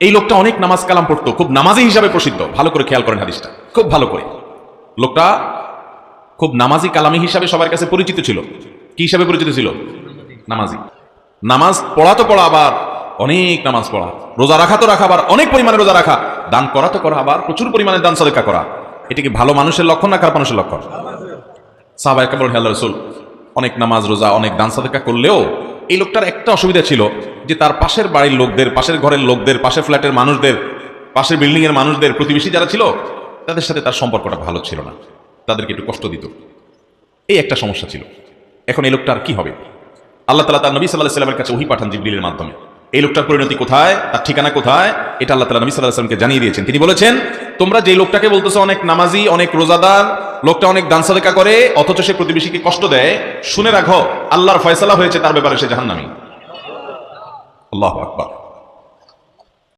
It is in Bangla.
এই লোকটা অনেক নামাজ কালাম পড়তো, খুব নামাজি হিসাবে প্রসিদ্ধ। ভালো করে খেয়াল করেন হাদিসটা, খুব ভালো করে। লোকটা খুব নামাজি কালামি হিসাবে সবার কাছে পরিচিত ছিল। কি হিসাবে পরিচিত ছিল? নামাজি। নামাজ পড়া তো পড়া, আবার অনেক নামাজ পড়া। রোজা রাখা তো রাখা, আবার অনেক পরিমাণে রোজা রাখা। দান করা তো করা, আবার প্রচুর পরিমাণে দান সদকা করা। এটা কি ভালো মানুষের লক্ষণ না খারাপ মানুষের লক্ষণ? সাহাবায়ে কেরাম বলেন, হে আল্লাহর রাসূল, অনেক নামাজ রোজা অনেক দান সদকা করলেও এই লোকটার একটা অসুবিধা ছিল, যে তার পাশের বাড়ির লোকদের, পাশের ঘরের লোকদের, পাশের ফ্ল্যাটের মানুষদের, পাশের বিল্ডিং এর মানুষদের, প্রতিবেশী যারা ছিল তাদের সাথে তার সম্পর্কটা ভালো ছিল না, তাদেরকে একটু কষ্ট দিত। এই একটা সমস্যা ছিল। এখন এই লোকটার কি হবে? আল্লাহ তাআলা তার নবী সাল্লাল্লাহু আলাইহি ওয়াসাল্লামের কাছে ওহী পাঠান জিবরিলের মাধ্যমে। এই লোকটার পরিণতি কোথায়, তার ঠিকানা কোথায়, এটা আল্লাহ তাআলা নবী সাল্লাল্লাহু আলাইহি ওয়াসাল্লামকে জানিয়ে দিয়েছেন। তিনি বলেছেন, তোমরা যে লোকটাকে বলতেছো অনেক নামাজি, অনেক রোজাদার, লোকটা অনেক দান সাদকা করে, অথচ সে প্রতিবেশীকে কষ্ট দেয়, শুনে রাখো আল্লাহর ফয়সালা হয়েছে তার ব্যাপারে, সে জাহান্নামী। আল্লাহু আকবার।